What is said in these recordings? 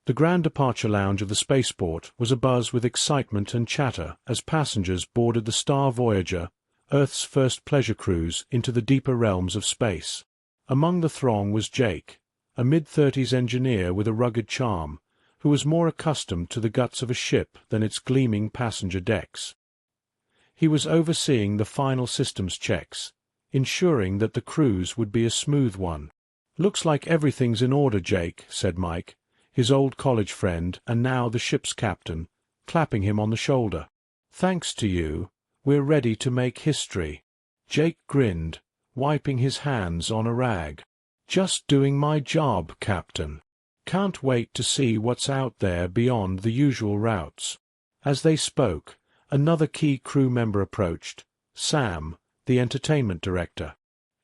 The grand departure lounge of the spaceport was abuzz with excitement and chatter as passengers boarded the Star Voyager, Earth's first pleasure cruise into the deeper realms of space. Among the throng was Jake, a mid-30s engineer with a rugged charm, who was more accustomed to the guts of a ship than its gleaming passenger decks. He was overseeing the final systems checks, ensuring that the cruise would be a smooth one. "Looks like everything's in order, Jake," said Mike, his old college friend and now the ship's captain, clapping him on the shoulder. "Thanks to you, we're ready to make history." Jake grinned, wiping his hands on a rag. "Just doing my job, Captain. Can't wait to see what's out there beyond the usual routes." As they spoke, another key crew member approached, Sam, the entertainment director.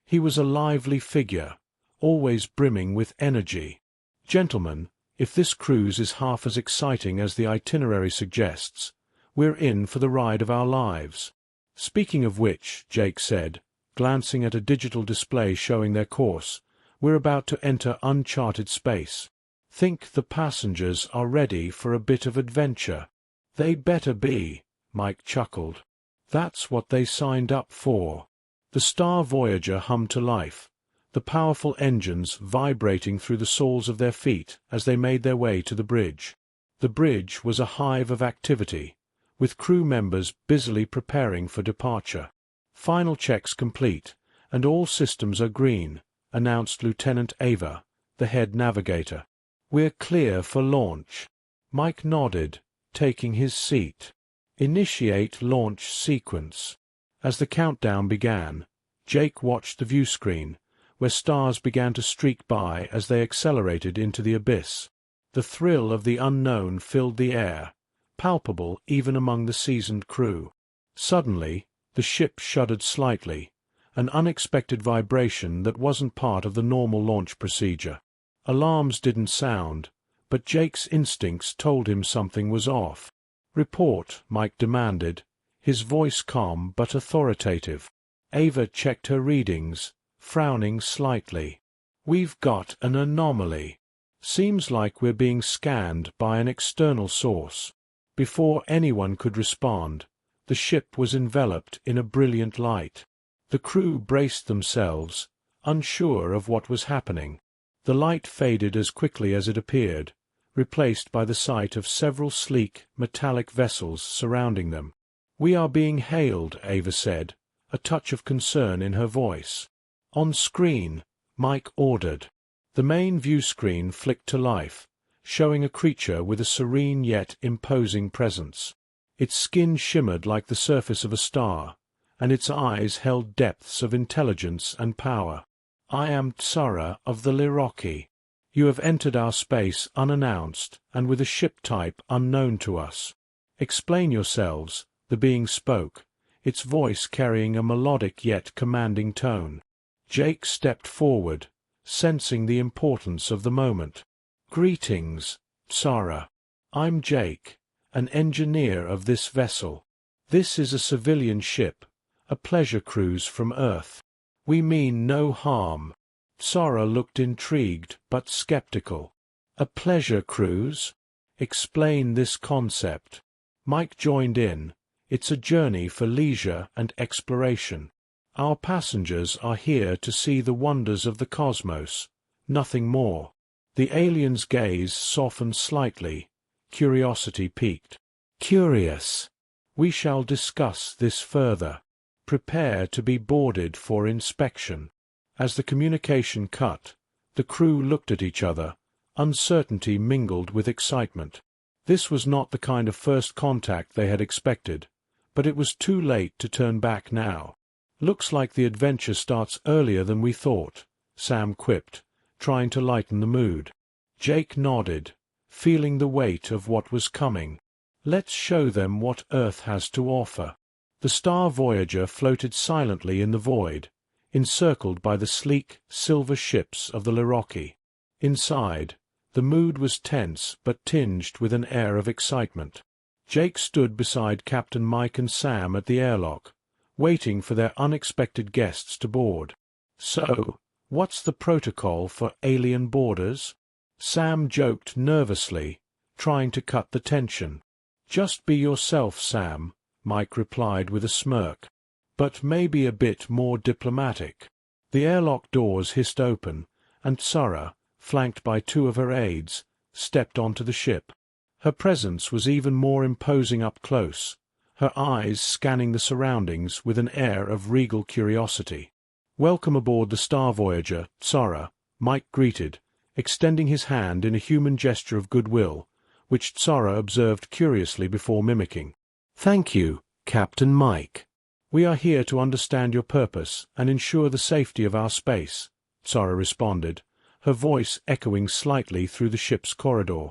He was a lively figure, always brimming with energy. "Gentlemen, if this cruise is half as exciting as the itinerary suggests, we're in for the ride of our lives." "Speaking of which," Jake said, glancing at a digital display showing their course, "we're about to enter uncharted space. Think the passengers are ready for a bit of adventure?" "They better be," Mike chuckled. "That's what they signed up for." The Star Voyager hummed to life, the powerful engines vibrating through the soles of their feet as they made their way to the bridge. The bridge was a hive of activity, with crew members busily preparing for departure. "Final checks complete, and all systems are green," announced Lieutenant Ava, the head navigator. "We're clear for launch." Mike nodded, taking his seat. "Initiate launch sequence." As the countdown began, Jake watched the viewscreen, where stars began to streak by as they accelerated into the abyss. The thrill of the unknown filled the air, palpable even among the seasoned crew. Suddenly, the ship shuddered slightly, an unexpected vibration that wasn't part of the normal launch procedure. Alarms didn't sound, but Jake's instincts told him something was off. "Report," Mike demanded, his voice calm but authoritative. Ava checked her readings, frowning slightly. "We've got an anomaly. Seems like we're being scanned by an external source." Before anyone could respond, the ship was enveloped in a brilliant light. The crew braced themselves, unsure of what was happening. The light faded as quickly as it appeared, replaced by the sight of several sleek, metallic vessels surrounding them. "We are being hailed," Ava said, a touch of concern in her voice. "On screen," Mike ordered. The main view screen flicked to life, showing a creature with a serene yet imposing presence. Its skin shimmered like the surface of a star, and its eyes held depths of intelligence and power. "I am Tsara of the Liroki. You have entered our space unannounced and with a ship type unknown to us. Explain yourselves," the being spoke, its voice carrying a melodic yet commanding tone. Jake stepped forward, sensing the importance of the moment. "Greetings, Tsara. I'm Jake, an engineer of this vessel. This is a civilian ship, a pleasure cruise from Earth. We mean no harm." Tsara looked intrigued but skeptical. "A pleasure cruise? Explain this concept." Mike joined in. "It's a journey for leisure and exploration. Our passengers are here to see the wonders of the cosmos, nothing more." The alien's gaze softened slightly, curiosity piqued. "Curious. We shall discuss this further. Prepare to be boarded for inspection." As the communication cut, the crew looked at each other, uncertainty mingled with excitement. This was not the kind of first contact they had expected, but it was too late to turn back now. "Looks like the adventure starts earlier than we thought," Sam quipped, trying to lighten the mood. Jake nodded, feeling the weight of what was coming. "Let's show them what Earth has to offer." The Star Voyager floated silently in the void, encircled by the sleek, silver ships of the Liroki. Inside, the mood was tense but tinged with an air of excitement. Jake stood beside Captain Mike and Sam at the airlock, waiting for their unexpected guests to board. "So, what's the protocol for alien boarders?" Sam joked nervously, trying to cut the tension. "Just be yourself, Sam," Mike replied with a smirk. "But maybe a bit more diplomatic." The airlock doors hissed open, and Tsara, flanked by two of her aides, stepped onto the ship. Her presence was even more imposing up close, her eyes scanning the surroundings with an air of regal curiosity. "Welcome aboard the Star Voyager, Tsara," Mike greeted, extending his hand in a human gesture of goodwill, which Tsara observed curiously before mimicking. "Thank you, Captain Mike. We are here to understand your purpose and ensure the safety of our space," Tsara responded, her voice echoing slightly through the ship's corridor.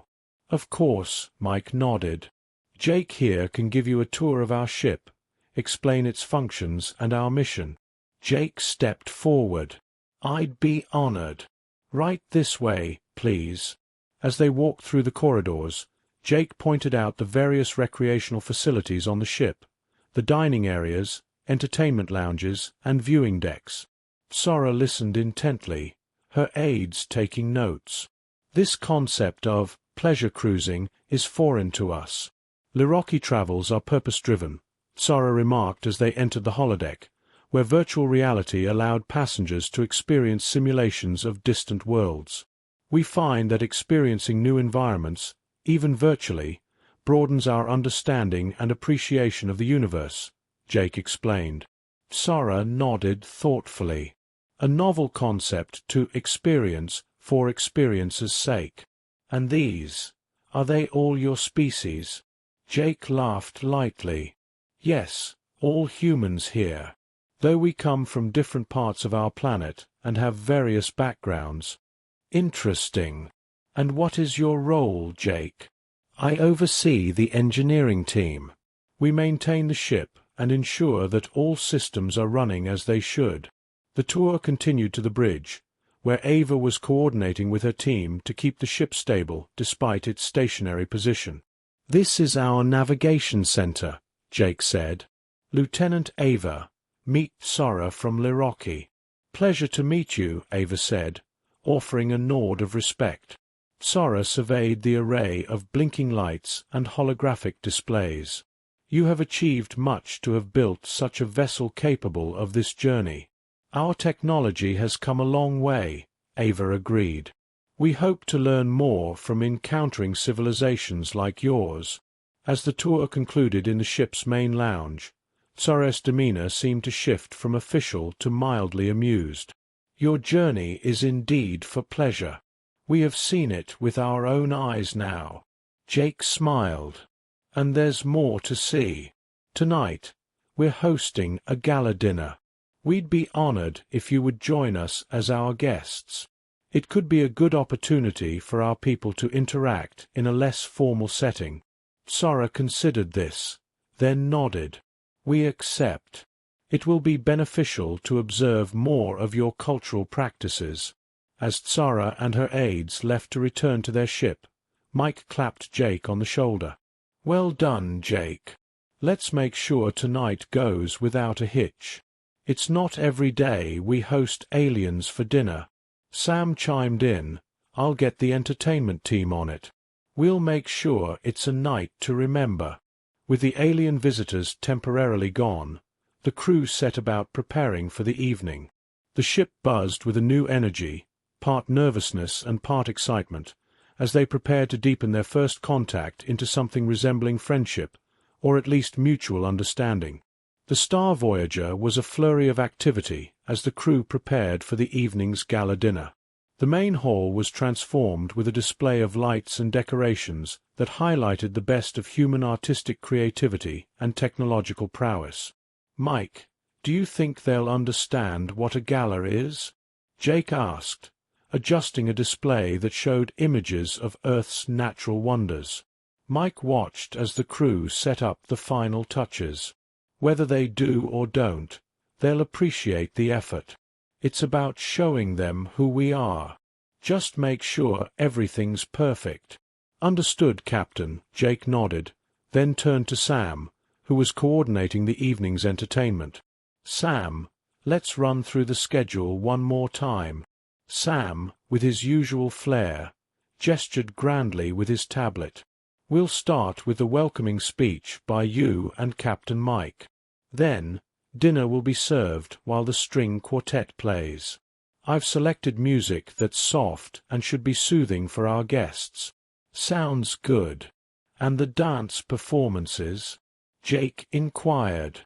"Of course," Mike nodded. "Jake here can give you a tour of our ship, explain its functions and our mission." Jake stepped forward. "I'd be honored. Right this way, please." As they walked through the corridors, Jake pointed out the various recreational facilities on the ship, the dining areas, entertainment lounges, and viewing decks. Tsara listened intently, her aides taking notes. "This concept of pleasure cruising is foreign to us. Liroki travels are purpose-driven," Tsara remarked as they entered the holodeck, where virtual reality allowed passengers to experience simulations of distant worlds. "We find that experiencing new environments, even virtually, broadens our understanding and appreciation of the universe," Jake explained. Tsara nodded thoughtfully. "A novel concept to experience for experience's sake. And these, are they all your species?" Jake laughed lightly. "Yes, all humans here. Though we come from different parts of our planet and have various backgrounds." "Interesting. And what is your role, Jake?" "I oversee the engineering team. We maintain the ship and ensure that all systems are running as they should." The tour continued to the bridge, where Ava was coordinating with her team to keep the ship stable despite its stationary position. "This is our navigation center," Jake said. "Lieutenant Ava, meet Tsara from Liroki." "Pleasure to meet you," Ava said, offering a nod of respect. Tsara surveyed the array of blinking lights and holographic displays. "You have achieved much to have built such a vessel capable of this journey." "Our technology has come a long way," Ava agreed. "We hope to learn more from encountering civilizations like yours." As the tour concluded in the ship's main lounge, Tsara's demeanor seemed to shift from official to mildly amused. "Your journey is indeed for pleasure. We have seen it with our own eyes now." Jake smiled. "And there's more to see. Tonight, we're hosting a gala dinner. We'd be honored if you would join us as our guests. It could be a good opportunity for our people to interact in a less formal setting." Tsara considered this, then nodded. "We accept. It will be beneficial to observe more of your cultural practices." As Tsara and her aides left to return to their ship, Mike clapped Jake on the shoulder. "Well done, Jake. Let's make sure tonight goes without a hitch. It's not every day we host aliens for dinner." Sam chimed in, "I'll get the entertainment team on it. We'll make sure it's a night to remember." With the alien visitors temporarily gone, the crew set about preparing for the evening. The ship buzzed with a new energy, part nervousness and part excitement, as they prepared to deepen their first contact into something resembling friendship, or at least mutual understanding. The Star Voyager was a flurry of activity as the crew prepared for the evening's gala dinner. The main hall was transformed with a display of lights and decorations that highlighted the best of human artistic creativity and technological prowess. "Mike, do you think they'll understand what a gala is?" Jake asked, adjusting a display that showed images of Earth's natural wonders. Mike watched as the crew set up the final touches. "Whether they do or don't, they'll appreciate the effort. It's about showing them who we are. Just make sure everything's perfect." "Understood, Captain," Jake nodded, then turned to Sam, who was coordinating the evening's entertainment. "Sam, let's run through the schedule one more time." Sam, with his usual flair, gestured grandly with his tablet. "We'll start with the welcoming speech by you and Captain Mike. Then, dinner will be served while the string quartet plays. I've selected music that's soft and should be soothing for our guests." "Sounds good. And the dance performances?" Jake inquired.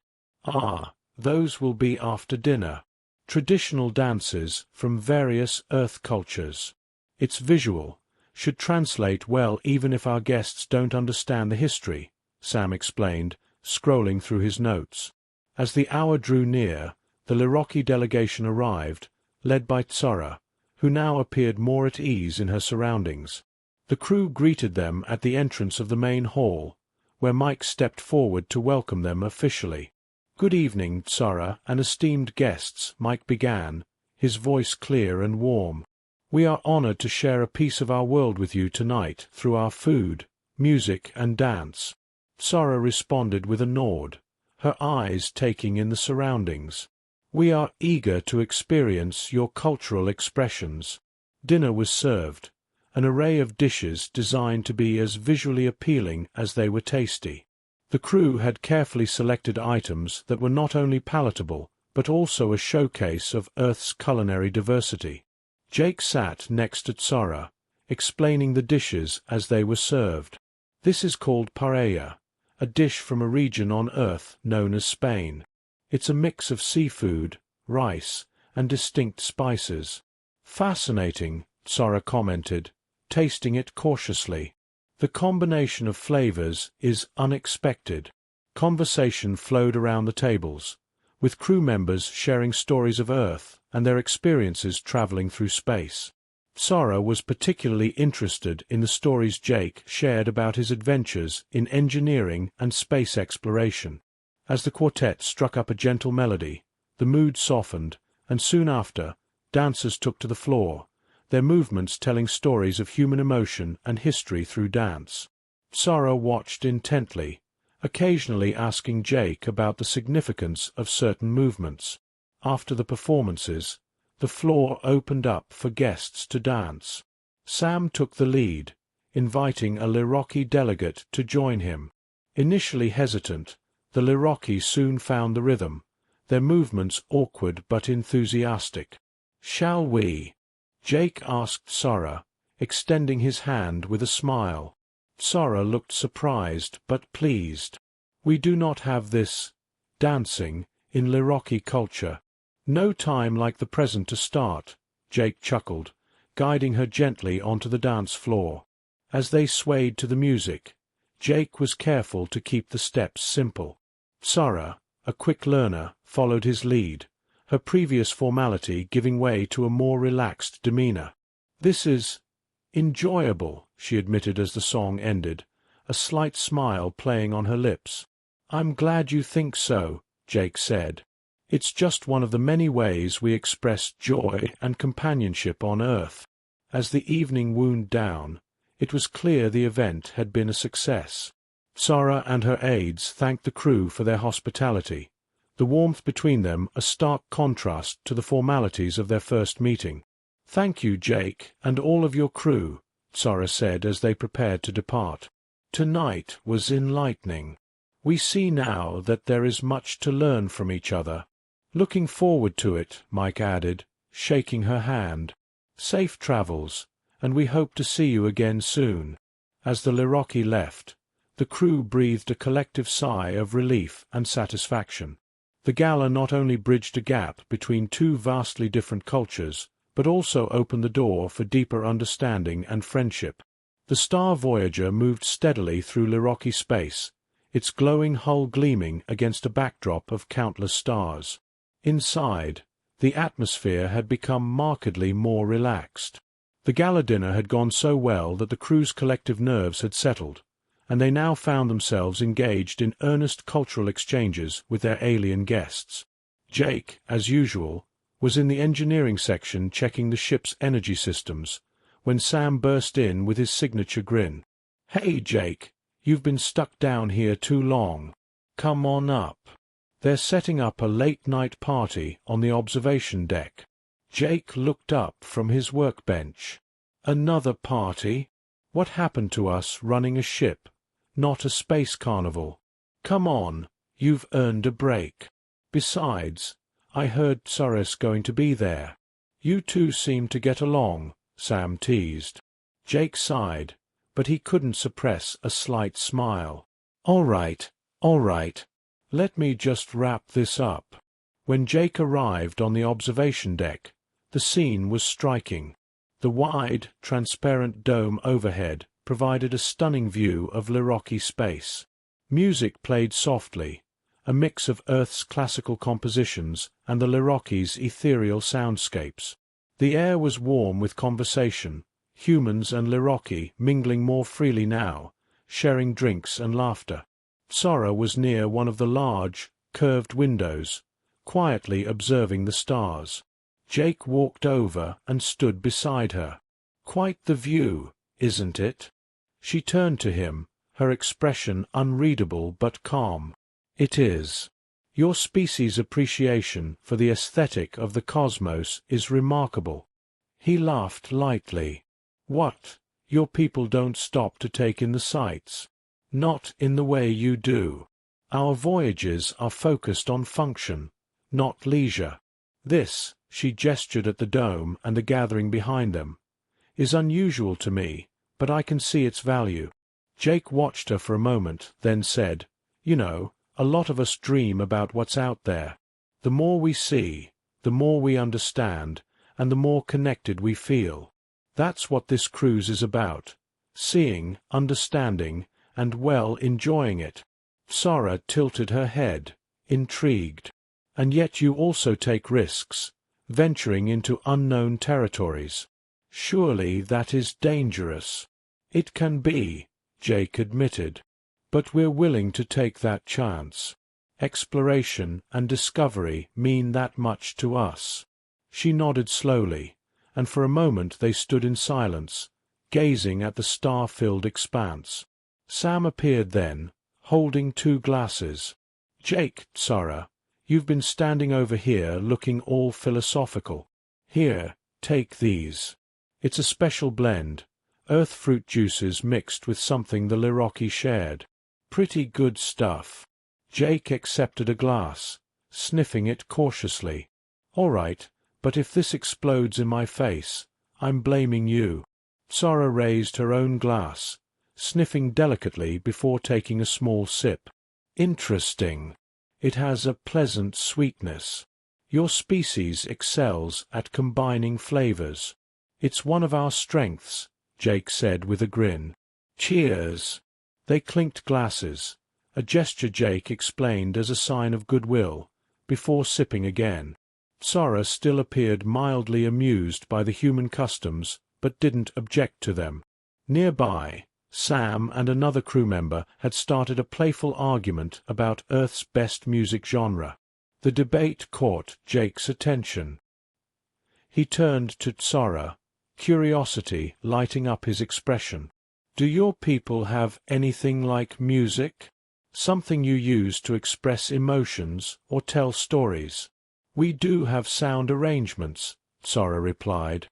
"Those will be after dinner. Traditional dances from various Earth cultures. It's visual, should translate well even if our guests don't understand the history," Sam explained, scrolling through his notes. As the hour drew near, the Lirocki delegation arrived, led by Tsora, who now appeared more at ease in her surroundings. The crew greeted them at the entrance of the main hall, where Mike stepped forward to welcome them officially. "Good evening, Tsora and esteemed guests," Mike began, his voice clear and warm. "We are honored to share a piece of our world with you tonight through our food, music and dance." Tsora responded with a nod, her eyes taking in the surroundings. "We are eager to experience your cultural expressions." Dinner was served, an array of dishes designed to be as visually appealing as they were tasty. The crew had carefully selected items that were not only palatable, but also a showcase of Earth's culinary diversity. Jake sat next to Tsora, explaining the dishes as they were served. "This is called paella, a dish from a region on Earth known as Spain. It's a mix of seafood, rice, and distinct spices." "Fascinating," Tsora commented, tasting it cautiously. "The combination of flavors is unexpected." Conversation flowed around the tables, with crew members sharing stories of Earth and their experiences traveling through space. Tsora was particularly interested in the stories Jake shared about his adventures in engineering and space exploration. As the quartet struck up a gentle melody, the mood softened, and soon after, dancers took to the floor, their movements telling stories of human emotion and history through dance. Tsora watched intently, occasionally asking Jake about the significance of certain movements. After the performances, the floor opened up for guests to dance. Sam took the lead, inviting a Lirocki delegate to join him. Initially hesitant, the Lirocki soon found the rhythm, their movements awkward but enthusiastic. "Shall we?" Jake asked Tsora, extending his hand with a smile. Tsora looked surprised but pleased. "We do not have this dancing in Lirocki culture. No time like the present to start," Jake chuckled, guiding her gently onto the dance floor. As they swayed to the music, Jake was careful to keep the steps simple. Tsora, a quick learner, followed his lead, her previous formality giving way to a more relaxed demeanor. "This is enjoyable," she admitted as the song ended, a slight smile playing on her lips. "I'm glad you think so," Jake said. "It's just one of the many ways we express joy and companionship on Earth." As the evening wound down, it was clear the event had been a success. Tsora and her aides thanked the crew for their hospitality, the warmth between them a stark contrast to the formalities of their first meeting. "Thank you, Jake, and all of your crew," Tsora said as they prepared to depart. "Tonight was enlightening. We see now that there is much to learn from each other." "Looking forward to it," Mike added, shaking her hand. "Safe travels, and we hope to see you again soon." As the Lirocki left, the crew breathed a collective sigh of relief and satisfaction. The gala not only bridged a gap between two vastly different cultures, but also opened the door for deeper understanding and friendship. The Star Voyager moved steadily through Lirocki space, its glowing hull gleaming against a backdrop of countless stars. Inside, the atmosphere had become markedly more relaxed. The gala dinner had gone so well that the crew's collective nerves had settled, and they now found themselves engaged in earnest cultural exchanges with their alien guests. Jake, as usual, was in the engineering section checking the ship's energy systems, when Sam burst in with his signature grin. "Hey, Jake, you've been stuck down here too long. Come on up. They're setting up a late-night party on the observation deck." Jake looked up from his workbench. Another party? What happened to us running a ship, not a space carnival? Come on, you've earned a break. Besides, I heard Sora's going to be there. You two seem to get along, Sam teased. Jake sighed, but he couldn't suppress a slight smile. All right. Let me just wrap this up. When Jake arrived on the observation deck, the scene was striking. The wide, transparent dome overhead provided a stunning view of Liroki space. Music played softly, a mix of Earth's classical compositions and the Liroki's ethereal soundscapes. The air was warm with conversation, humans and Liroki mingling more freely now, sharing drinks and laughter. Sora was near one of the large, curved windows, quietly observing the stars. Jake walked over and stood beside her. Quite the view, isn't it? She turned to him, her expression unreadable but calm. It is. Your species' appreciation for the aesthetic of the cosmos is remarkable. He laughed lightly. What? Your people don't stop to take in the sights? Not in the way you do. Our voyages are focused on function, not leisure. This, she gestured at the dome and the gathering behind them, is unusual to me, but I can see its value. Jake watched her for a moment, then said, You know, a lot of us dream about what's out there. The more we see, the more we understand, and the more connected we feel. That's what this cruise is about. Seeing, understanding, and enjoying it. Sora tilted her head, intrigued. And yet you also take risks, venturing into unknown territories. Surely that is dangerous. It can be, Jake admitted. But we're willing to take that chance. Exploration and discovery mean that much to us. She nodded slowly, and for a moment they stood in silence, gazing at the star-filled expanse. Sam appeared then, holding 2 glasses. Jake, Sora, you've been standing over here looking all philosophical. Here, take these. It's a special blend, earth fruit juices mixed with something the Liroki shared. Pretty good stuff. Jake accepted a glass, sniffing it cautiously. All right, but if this explodes in my face, I'm blaming you. Sora raised her own glass, sniffing delicately before taking a small sip. Interesting. It has a pleasant sweetness. Your species excels at combining flavors. It's one of our strengths, Jake said with a grin. Cheers. They clinked glasses, a gesture Jake explained as a sign of goodwill, before sipping again. Sora still appeared mildly amused by the human customs, but didn't object to them. Nearby, Sam and another crew member had started a playful argument about Earth's best music genre. The debate caught Jake's attention. He turned to Sora, curiosity lighting up his expression. Do your people have anything like music? Something you use to express emotions or tell stories? We do have sound arrangements, Sora replied,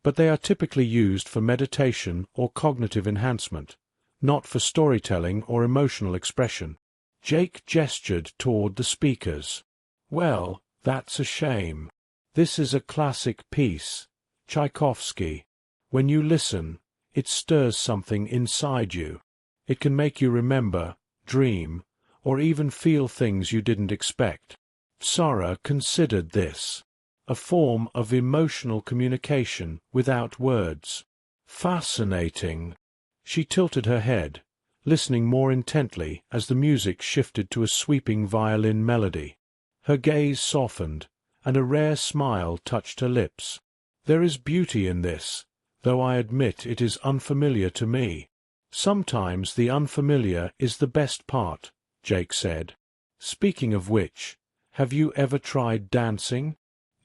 but they are typically used for meditation or cognitive enhancement, not for storytelling or emotional expression. Jake gestured toward the speakers. Well, that's a shame. This is a classic piece, Tchaikovsky. When you listen, it stirs something inside you. It can make you remember, dream, or even feel things you didn't expect. Sora considered this a form of emotional communication without words. Fascinating. She tilted her head, listening more intently as the music shifted to a sweeping violin melody. Her gaze softened, and a rare smile touched her lips. There is beauty in this, though I admit it is unfamiliar to me. Sometimes the unfamiliar is the best part, Jake said. Speaking of which, have you ever tried dancing?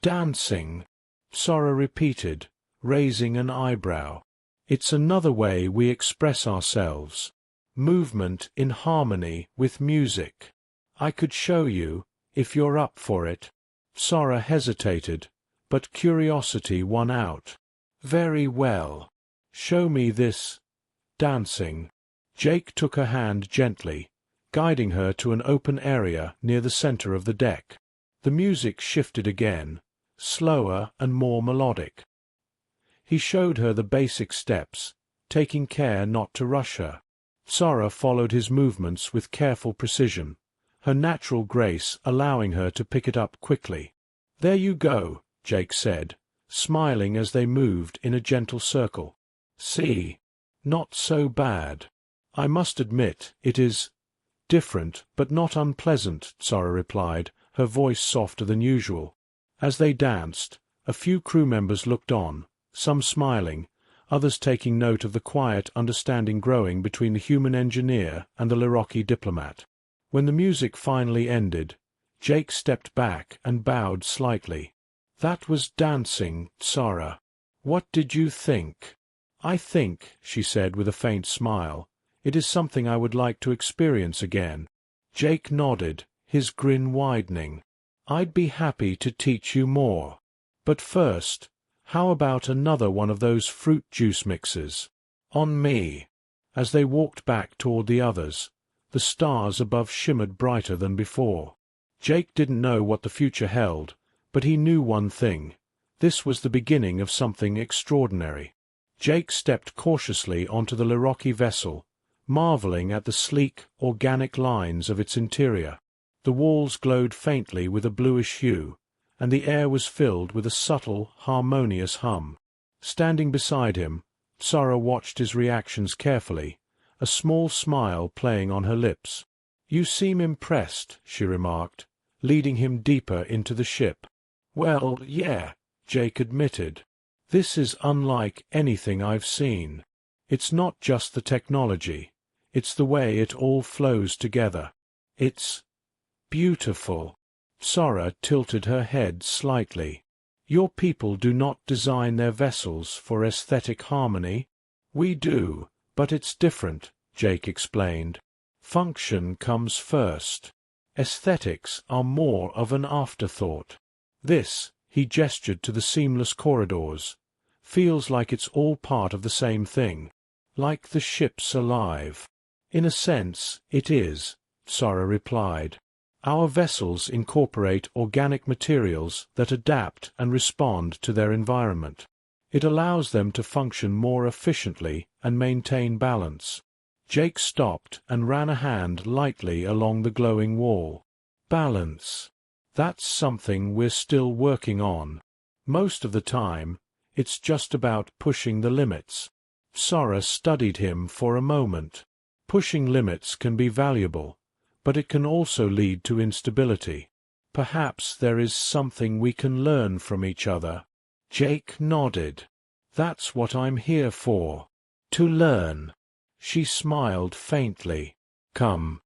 Dancing, Sora repeated, raising an eyebrow. It's another way we express ourselves. Movement in harmony with music. I could show you, if you're up for it. Sora hesitated, but curiosity won out. Very well. Show me this dancing. Jake took her hand gently, guiding her to an open area near the center of the deck. The music shifted again, slower and more melodic. He showed her the basic steps, taking care not to rush her. Sora followed his movements with careful precision, her natural grace allowing her to pick it up quickly. "There you go," Jake said, smiling as they moved in a gentle circle. "See? Not so bad. I must admit, it is different, but not unpleasant," Sora replied, her voice softer than usual. As they danced, a few crew members looked on, some smiling, others taking note of the quiet understanding growing between the human engineer and the Lirocki diplomat. When the music finally ended, Jake stepped back and bowed slightly. "That was dancing, Sora. What did you think?" "I think," she said with a faint smile, "it is something I would like to experience again." Jake nodded, his grin widening. "I'd be happy to teach you more. But first, how about another one of those fruit juice mixes? On me." As they walked back toward the others, the stars above shimmered brighter than before. Jake didn't know what the future held, but he knew one thing. This was the beginning of something extraordinary. Jake stepped cautiously onto the Lirocki vessel, marveling at the sleek, organic lines of its interior. The walls glowed faintly with a bluish hue, and the air was filled with a subtle, harmonious hum. Standing beside him, Sora watched his reactions carefully, a small smile playing on her lips. "You seem impressed," she remarked, leading him deeper into the ship. "Well, yeah," Jake admitted. "This is unlike anything I've seen. It's not just the technology, it's the way it all flows together. It's beautiful." Sora tilted her head slightly. "Your people do not design their vessels for aesthetic harmony?" "We do, but it's different," Jake explained. "Function comes first. Aesthetics are more of an afterthought. This," he gestured to the seamless corridors, "feels like it's all part of the same thing. Like the ship's alive." "In a sense, it is," Sora replied. "Our vessels incorporate organic materials that adapt and respond to their environment. It allows them to function more efficiently and maintain balance." Jake stopped and ran a hand lightly along the glowing wall. "Balance. That's something we're still working on. Most of the time, it's just about pushing the limits." Sora studied him for a moment. "Pushing limits can be valuable, but it can also lead to instability. Perhaps there is something we can learn from each other." Jake nodded. "That's what I'm here for. To learn." She smiled faintly. "Come.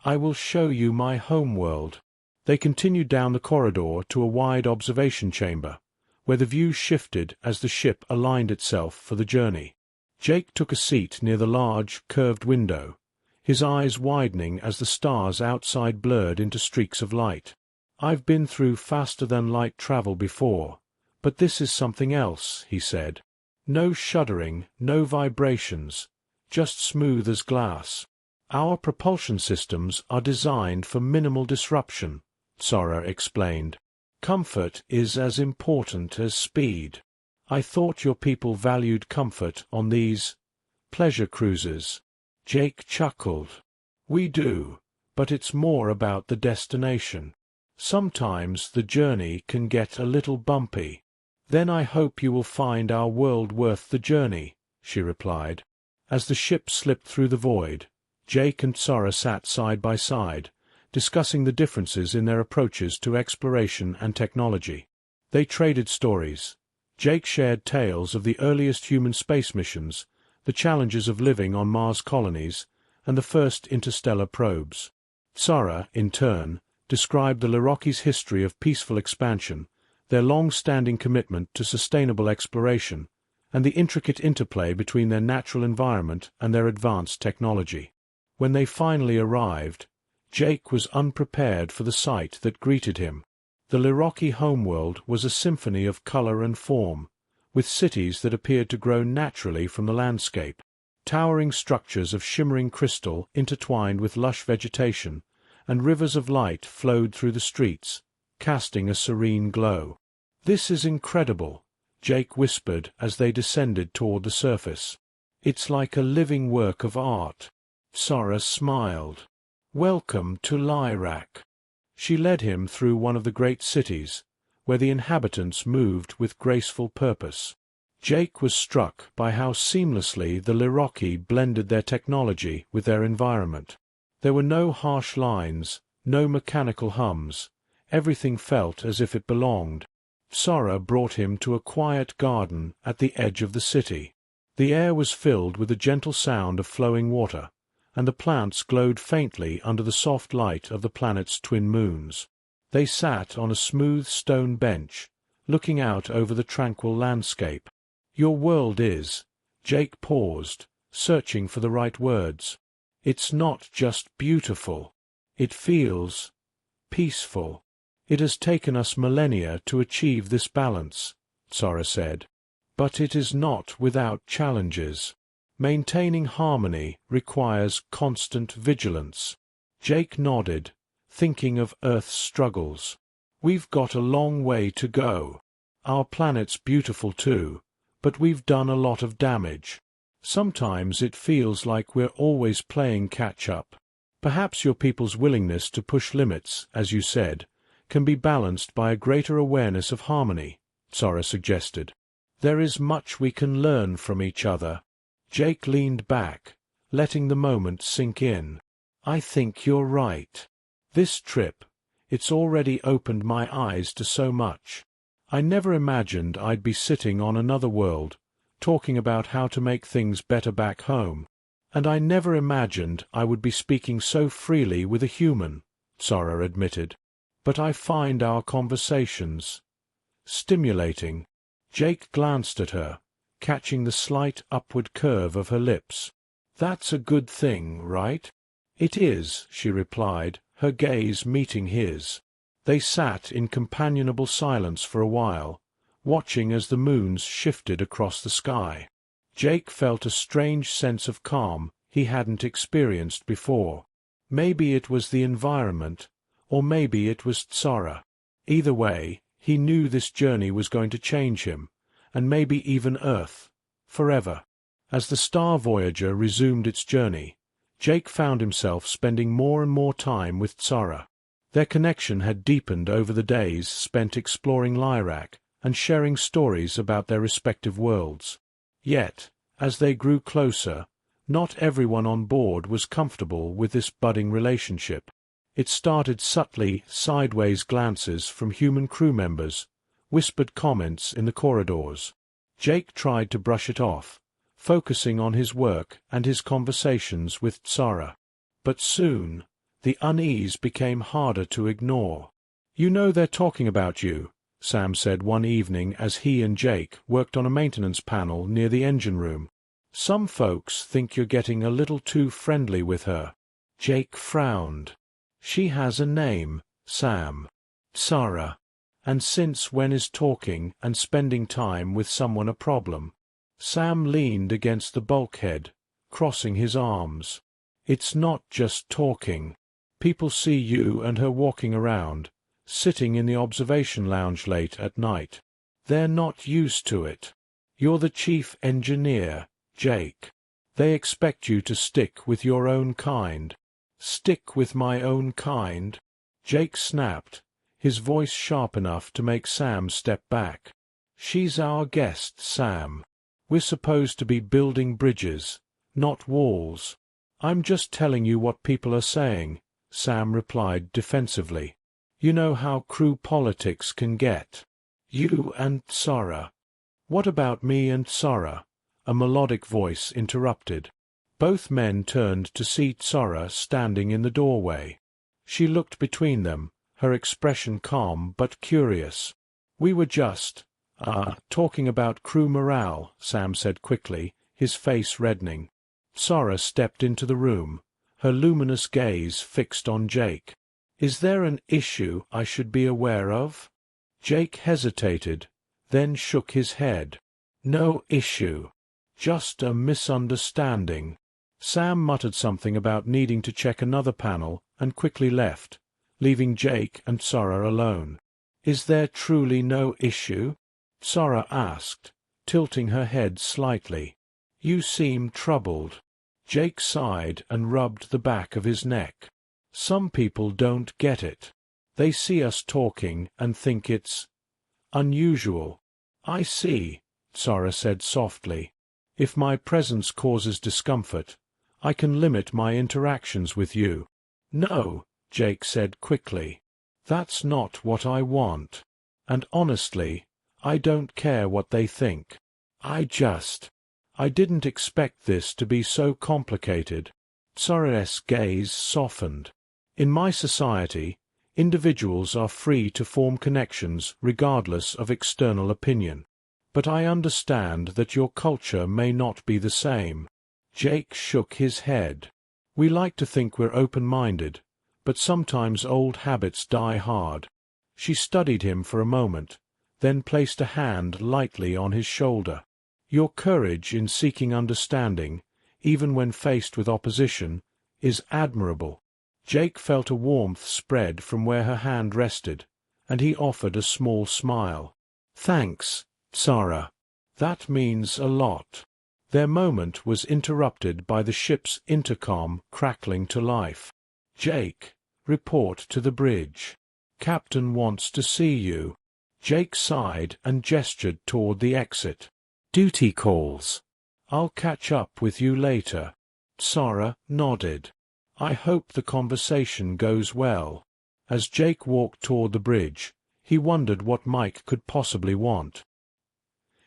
I will show you my homeworld." They continued down the corridor to a wide observation chamber, where the view shifted as the ship aligned itself for the journey. Jake took a seat near the large, curved window, his eyes widening as the stars outside blurred into streaks of light. "I've been through faster-than-light travel before, but this is something else," he said. "No shuddering, no vibrations, just smooth as glass. Our propulsion systems are designed for minimal disruption," Sora explained. "Comfort is as important as speed. I thought your people valued comfort on these pleasure cruises." Jake chuckled. "We do, but it's more about the destination. Sometimes the journey can get a little bumpy." "Then I hope you will find our world worth the journey," she replied. As the ship slipped through the void, Jake and Sora sat side by side, discussing the differences in their approaches to exploration and technology. They traded stories. Jake shared tales of the earliest human space missions, the challenges of living on Mars colonies, and the first interstellar probes. Sora, in turn, described the Lirocki's history of peaceful expansion, their long-standing commitment to sustainable exploration, and the intricate interplay between their natural environment and their advanced technology. When they finally arrived, Jake was unprepared for the sight that greeted him. The Lirocki homeworld was a symphony of color and form, with cities that appeared to grow naturally from the landscape. Towering structures of shimmering crystal intertwined with lush vegetation, and rivers of light flowed through the streets, casting a serene glow. "This is incredible," Jake whispered as they descended toward the surface. "It's like a living work of art." Sora smiled. "Welcome to Lyrak." She led him through one of the great cities, where the inhabitants moved with graceful purpose. Jake was struck by how seamlessly the Lyroki blended their technology with their environment. There were no harsh lines, no mechanical hums. Everything felt as if it belonged. Sora brought him to a quiet garden at the edge of the city. The air was filled with the gentle sound of flowing water, and the plants glowed faintly under the soft light of the planet's twin moons. They sat on a smooth stone bench, looking out over the tranquil landscape. "Your world is—" Jake paused, searching for the right words. "It's not just beautiful. It feels peaceful. It has taken us millennia to achieve this balance," Sora said. "But it is not without challenges. Maintaining harmony requires constant vigilance." Jake nodded, thinking of Earth's struggles. "We've got a long way to go. Our planet's beautiful too, but we've done a lot of damage. Sometimes it feels like we're always playing catch-up. Perhaps your people's willingness to push limits, as you said, can be balanced by a greater awareness of harmony," Sora suggested. "There is much we can learn from each other." Jake leaned back, letting the moment sink in. "I think you're right. This trip, it's already opened my eyes to so much. I never imagined I'd be sitting on another world, talking about how to make things better back home. And I never imagined I would be speaking so freely with a human," Sora admitted. "But I find our conversations stimulating." Jake glanced at her, catching the slight upward curve of her lips. "That's a good thing, right?" "It is," she replied, her gaze meeting his. They sat in companionable silence for a while, watching as the moons shifted across the sky. Jake felt a strange sense of calm he hadn't experienced before. Maybe it was the environment, or maybe it was Sora. Either way, he knew this journey was going to change him, and maybe even Earth, forever. As the Star Voyager resumed its journey, Jake found himself spending more and more time with Sora. Their connection had deepened over the days spent exploring Lyrak and sharing stories about their respective worlds. Yet, as they grew closer, not everyone on board was comfortable with this budding relationship. It started subtly sideways glances from human crew members, whispered comments in the corridors. Jake tried to brush it off, focusing on his work and his conversations with Sora. But soon, the unease became harder to ignore. "You know they're talking about you," Sam said one evening as he and Jake worked on a maintenance panel near the engine room. "Some folks think you're getting a little too friendly with her." Jake frowned. "She has a name, Sam. Sora. And since when is talking and spending time with someone a problem?" Sam leaned against the bulkhead, crossing his arms. "It's not just talking. People see you and her walking around, sitting in the observation lounge late at night. They're not used to it. You're the chief engineer, Jake. They expect you to stick with your own kind." "Stick with my own kind?" Jake snapped, his voice sharp enough to make Sam step back. "She's our guest, Sam. We're supposed to be building bridges, not walls." "I'm just telling you what people are saying," Sam replied defensively. "You know how crew politics can get. You and Sora." "What about me and Sora?" a melodic voice interrupted. Both men turned to see Sora standing in the doorway. She looked between them, her expression calm but curious. "We were just, talking about crew morale," Sam said quickly, his face reddening. Sora stepped into the room, her luminous gaze fixed on Jake. "Is there an issue I should be aware of?" Jake hesitated, then shook his head. No issue. Just a misunderstanding. Sam muttered something about needing to check another panel and quickly left, leaving Jake and Sora alone. Is there truly no issue? Sora asked, tilting her head slightly. You seem troubled. Jake sighed and rubbed the back of his neck. Some people don't get it. They see us talking and think it's unusual. I see, Sora said softly. If my presence causes discomfort, I can limit my interactions with you. No, Jake said quickly. That's not what I want. And honestly, I don't care what they think. I didn't expect this to be so complicated. Sora's gaze softened. In my society, individuals are free to form connections regardless of external opinion. But I understand that your culture may not be the same. Jake shook his head. We like to think we're open-minded, but sometimes old habits die hard. She studied him for a moment, then placed a hand lightly on his shoulder. Your courage in seeking understanding, even when faced with opposition, is admirable. Jake felt a warmth spread from where her hand rested, and he offered a small smile. Thanks, Sora. That means a lot. Their moment was interrupted by the ship's intercom crackling to life. Jake, report to the bridge. Captain wants to see you. Jake sighed and gestured toward the exit. Duty calls. I'll catch up with you later. Sora nodded. I hope the conversation goes well. As Jake walked toward the bridge, he wondered what Mike could possibly want.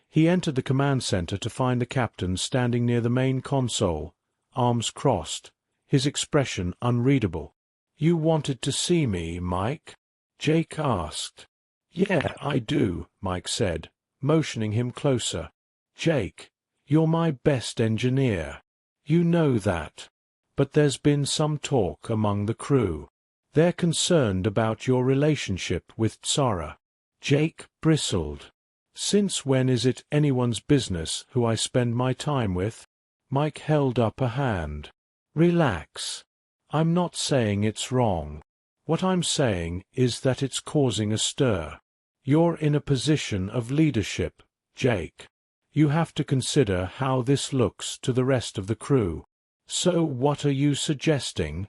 He entered the command center to find the captain standing near the main console, arms crossed, his expression unreadable. You wanted to see me, Mike? Jake asked. Yeah, I do, Mike said, motioning him closer. Jake, you're my best engineer. You know that. But there's been some talk among the crew. They're concerned about your relationship with Sora. Jake bristled. Since when is it anyone's business who I spend my time with? Mike held up a hand. Relax. I'm not saying it's wrong. What I'm saying is that it's causing a stir. You're in a position of leadership, Jake. You have to consider how this looks to the rest of the crew. So what are you suggesting?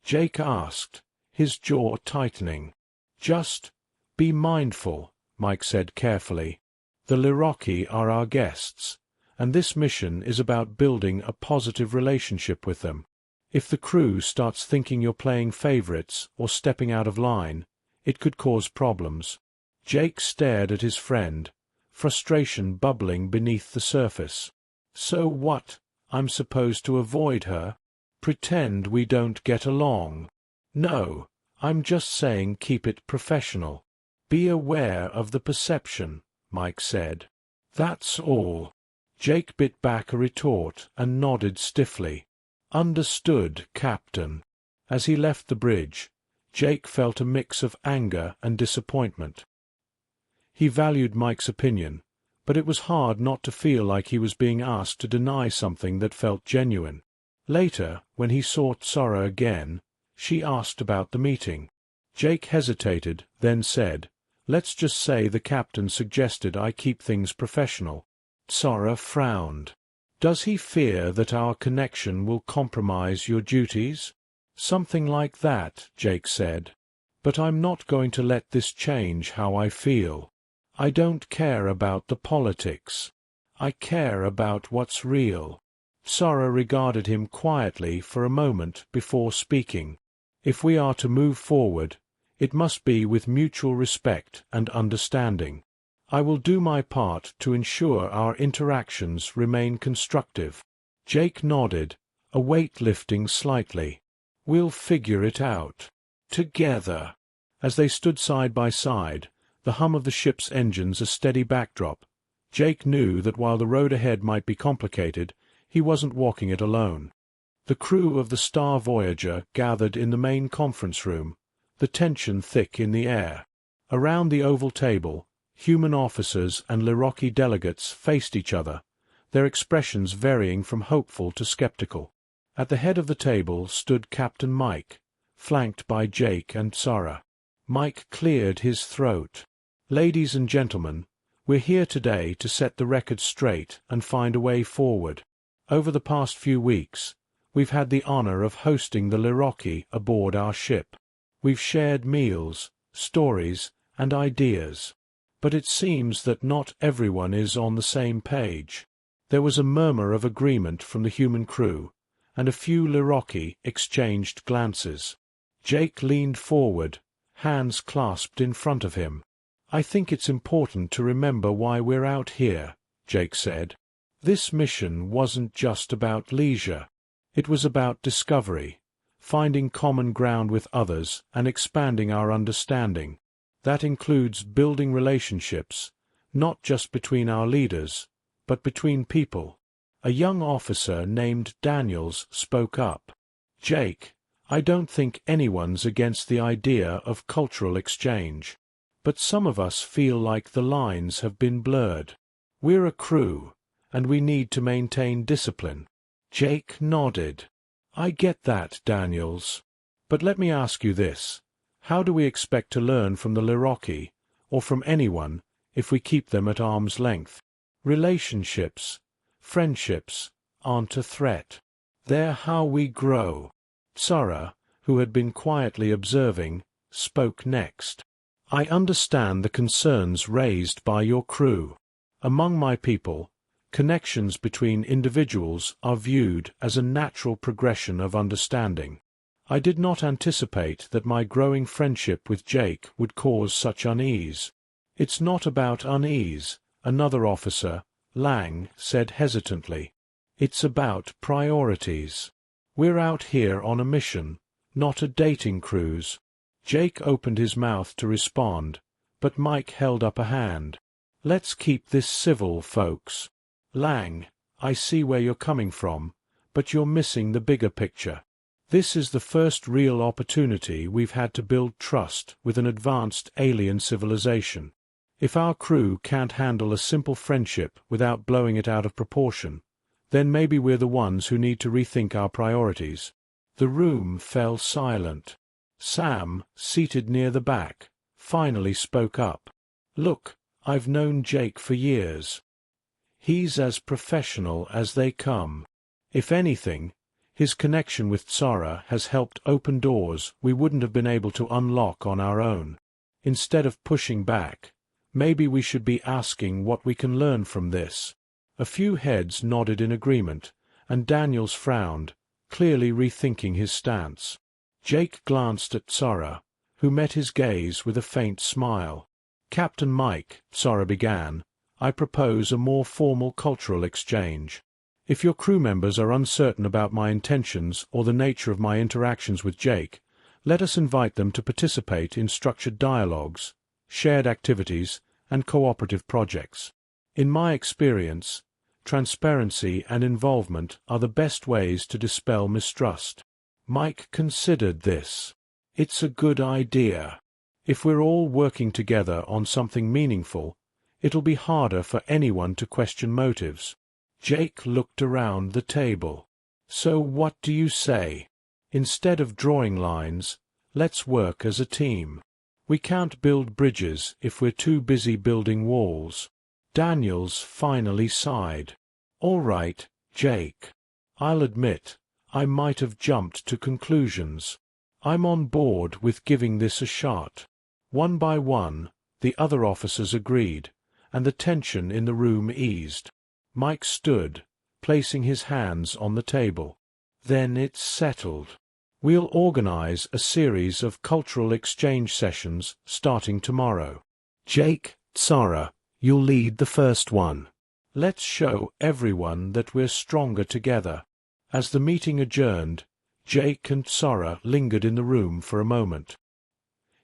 Jake asked, his jaw tightening. Just be mindful, Mike said carefully. The Liroki are our guests, and this mission is about building a positive relationship with them. If the crew starts thinking you're playing favorites or stepping out of line, it could cause problems. Jake stared at his friend, frustration bubbling beneath the surface. So what? I'm supposed to avoid her? Pretend we don't get along? No, I'm just saying keep it professional. Be aware of the perception, Mike said. That's all. Jake bit back a retort and nodded stiffly. Understood, Captain. As he left the bridge, Jake felt a mix of anger and disappointment. He valued Mike's opinion, but it was hard not to feel like he was being asked to deny something that felt genuine. Later, when he saw Sora again, she asked about the meeting. Jake hesitated, then said, Let's just say the captain suggested I keep things professional. Sora frowned. Does he fear that our connection will compromise your duties? Something like that, Jake said. But I'm not going to let this change how I feel. I don't care about the politics. I care about what's real. Sora regarded him quietly for a moment before speaking. If we are to move forward, it must be with mutual respect and understanding. I will do my part to ensure our interactions remain constructive. Jake nodded, a weight lifting slightly. We'll figure it out. Together. As they stood side by side, the hum of the ship's engines a steady backdrop, Jake knew that while the road ahead might be complicated, he wasn't walking it alone. The crew of the Star Voyager gathered in the main conference room, the tension thick in the air. Around the oval table, Human officers and Lirocki delegates faced each other, their expressions varying from hopeful to skeptical. At the head of the table stood Captain Mike, flanked by Jake and Tsara. Mike cleared his throat. "Ladies and gentlemen, we're here today to set the record straight and find a way forward. Over the past few weeks, we've had the honor of hosting the Lirocki aboard our ship. We've shared meals, stories, and ideas. But it seems that not everyone is on the same page." There was a murmur of agreement from the human crew, and a few Lirocki exchanged glances. Jake leaned forward, hands clasped in front of him. "I think it's important to remember why we're out here," Jake said. "This mission wasn't just about leisure. It was about discovery, finding common ground with others and expanding our understanding. That includes building relationships, not just between our leaders, but between people." A young officer named Daniels spoke up. "Jake, I don't think anyone's against the idea of cultural exchange. But some of us feel like the lines have been blurred. We're a crew, and we need to maintain discipline." Jake nodded. "I get that, Daniels. But let me ask you this. How do we expect to learn from the Lirocki, or from anyone, if we keep them at arm's length? Relationships, friendships, aren't a threat. They're how we grow." Tsara, who had been quietly observing, spoke next. "I understand the concerns raised by your crew. Among my people, connections between individuals are viewed as a natural progression of understanding. I did not anticipate that my growing friendship with Jake would cause such unease." "It's not about unease," another officer, Lang, said hesitantly. "It's about priorities. We're out here on a mission, not a dating cruise." Jake opened his mouth to respond, but Mike held up a hand. "Let's keep this civil, folks. Lang, I see where you're coming from, but you're missing the bigger picture. This is the first real opportunity we've had to build trust with an advanced alien civilization. If our crew can't handle a simple friendship without blowing it out of proportion, then maybe we're the ones who need to rethink our priorities." The room fell silent. Sam, seated near the back, finally spoke up. "Look, I've known Jake for years. He's as professional as they come. If anything, his connection with Tsara has helped open doors we wouldn't have been able to unlock on our own. Instead of pushing back, maybe we should be asking what we can learn from this." A few heads nodded in agreement, and Daniels frowned, clearly rethinking his stance. Jake glanced at Tsara, who met his gaze with a faint smile. "Captain Mike," Tsara began, "I propose a more formal cultural exchange. If your crew members are uncertain about my intentions or the nature of my interactions with Jake, let us invite them to participate in structured dialogues, shared activities, and cooperative projects. In my experience, transparency and involvement are the best ways to dispel mistrust." Mike considered this. "It's a good idea. If we're all working together on something meaningful, it'll be harder for anyone to question motives." Jake looked around the table. "So what do you say? Instead of drawing lines, let's work as a team. We can't build bridges if we're too busy building walls." Daniels finally sighed. "All right, Jake. I'll admit, I might have jumped to conclusions. I'm on board with giving this a shot." One by one, the other officers agreed, and the tension in the room eased. Mike stood, placing his hands on the table. "Then it's settled. We'll organize a series of cultural exchange sessions starting tomorrow. Jake, Tsara, you'll lead the first one. Let's show everyone that we're stronger together." As the meeting adjourned, Jake and Tsara lingered in the room for a moment.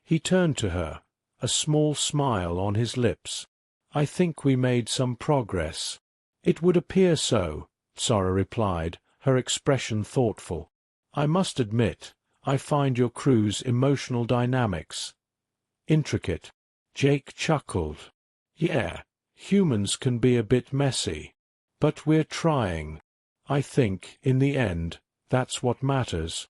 He turned to her, a small smile on his lips. "I think we made some progress." "It would appear so," Tsara replied, her expression thoughtful. "I must admit, I find your crew's emotional dynamics intricate." Jake chuckled. Yeah, humans can be a bit messy. But we're trying. I think, in the end, that's what matters.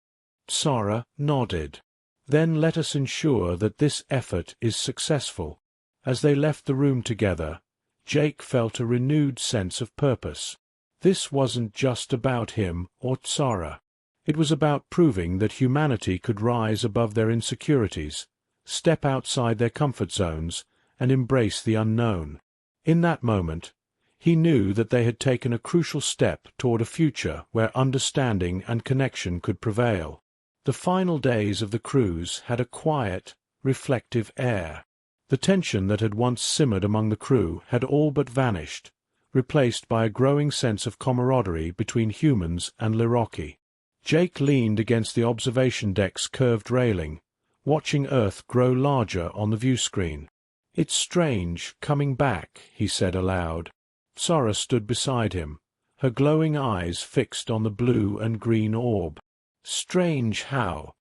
Sara nodded. Then let us ensure that this effort is successful. As they left the room together, Jake felt a renewed sense of purpose. This wasn't just about him or Sara. It was about proving that humanity could rise above their insecurities, step outside their comfort zones, and embrace the unknown. In that moment, he knew that they had taken a crucial step toward a future where understanding and connection could prevail. The final days of the cruise had a quiet, reflective air. The tension that had once simmered among the crew had all but vanished, replaced by a growing sense of camaraderie between humans and Liroki. Jake leaned against the observation deck's curved railing, watching Earth grow larger on the viewscreen. "It's strange, coming back," he said aloud. Sara stood beside him, her glowing eyes fixed on the blue and green orb. "Strange how?"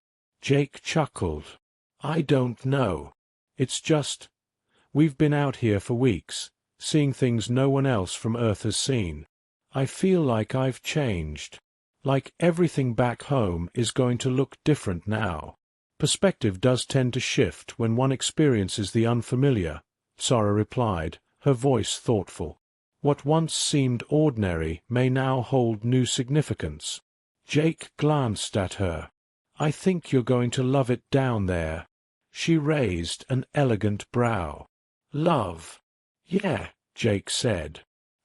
Jake chuckled. "I don't know. It's just, we've been out here for weeks, seeing things no one else from Earth has seen. I feel like I've changed. Like everything back home is going to look different now." "Perspective does tend to shift when one experiences the unfamiliar," Sara replied, her voice thoughtful. "What once seemed ordinary may now hold new significance." Jake glanced at her. "I think you're going to love it down there." She raised an elegant brow. "Love?" "Yeah," Jake said.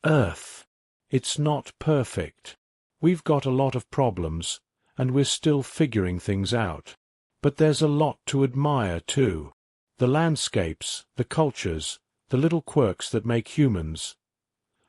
"Earth. It's not perfect. We've got a lot of problems, and we're still figuring things out. But there's a lot to admire, too. The landscapes, the cultures, the little quirks that make humans.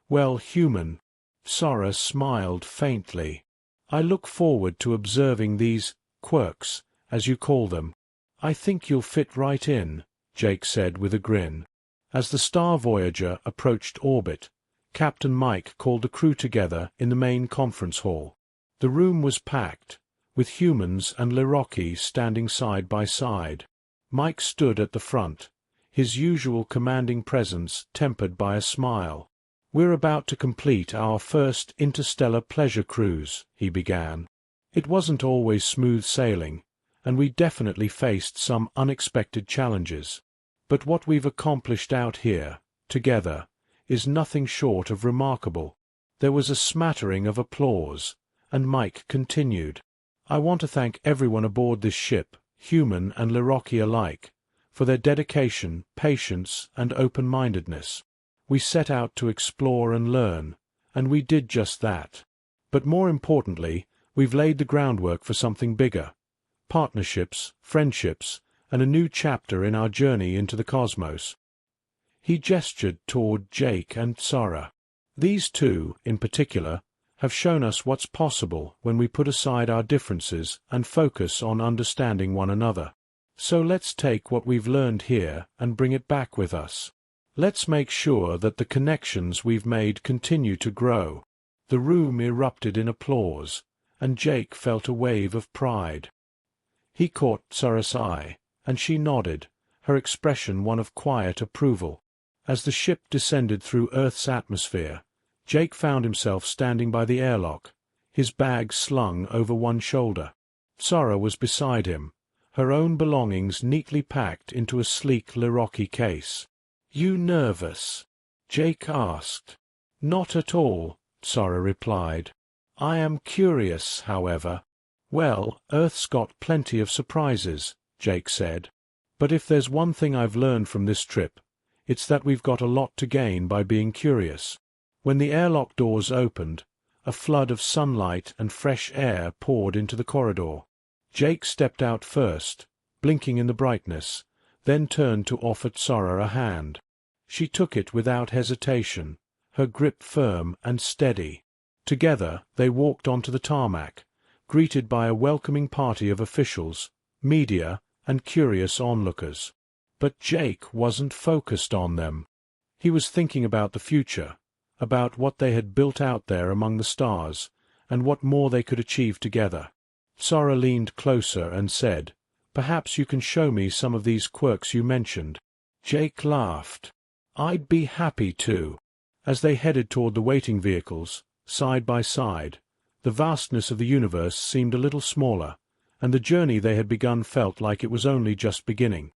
Well, human." Sara smiled faintly. "I look forward to observing these quirks, as you call them." "I think you'll fit right in," Jake said with a grin. As the Star Voyager approached orbit, Captain Mike called the crew together in the main conference hall. The room was packed, with humans and Liroki standing side by side. Mike stood at the front, his usual commanding presence tempered by a smile. "We're about to complete our first interstellar pleasure cruise," he began. "It wasn't always smooth sailing, and we definitely faced some unexpected challenges. But what we've accomplished out here, together, is nothing short of remarkable." There was a smattering of applause, and Mike continued. "I want to thank everyone aboard this ship, human and Liroki alike, for their dedication, patience, and open-mindedness. We set out to explore and learn, and we did just that. But more importantly, we've laid the groundwork for something bigger. Partnerships, friendships, and a new chapter in our journey into the cosmos." He gestured toward Jake and Sara. "These two, in particular, have shown us what's possible when we put aside our differences and focus on understanding one another. So let's take what we've learned here and bring it back with us. Let's make sure that the connections we've made continue to grow." The room erupted in applause, and Jake felt a wave of pride. He caught Sara's eye, and she nodded, her expression one of quiet approval. As the ship descended through Earth's atmosphere, Jake found himself standing by the airlock, his bag slung over one shoulder. Sara was beside him, her own belongings neatly packed into a sleek Liroki case. "You nervous?" Jake asked. "Not at all," Sara replied. "I am curious, however." "Well, Earth's got plenty of surprises," Jake said. "But if there's one thing I've learned from this trip, it's that we've got a lot to gain by being curious." When the airlock doors opened, a flood of sunlight and fresh air poured into the corridor. Jake stepped out first, blinking in the brightness, then turned to offer Sara a hand. She took it without hesitation, her grip firm and steady. Together they walked onto the tarmac, greeted by a welcoming party of officials, media, and curious onlookers. But Jake wasn't focused on them. He was thinking about the future, about what they had built out there among the stars, and what more they could achieve together. Sara leaned closer and said, "Perhaps you can show me some of these quirks you mentioned." Jake laughed. I'd be happy to. As they headed toward the waiting vehicles, side by side, the vastness of the universe seemed a little smaller, and the journey they had begun felt like it was only just beginning.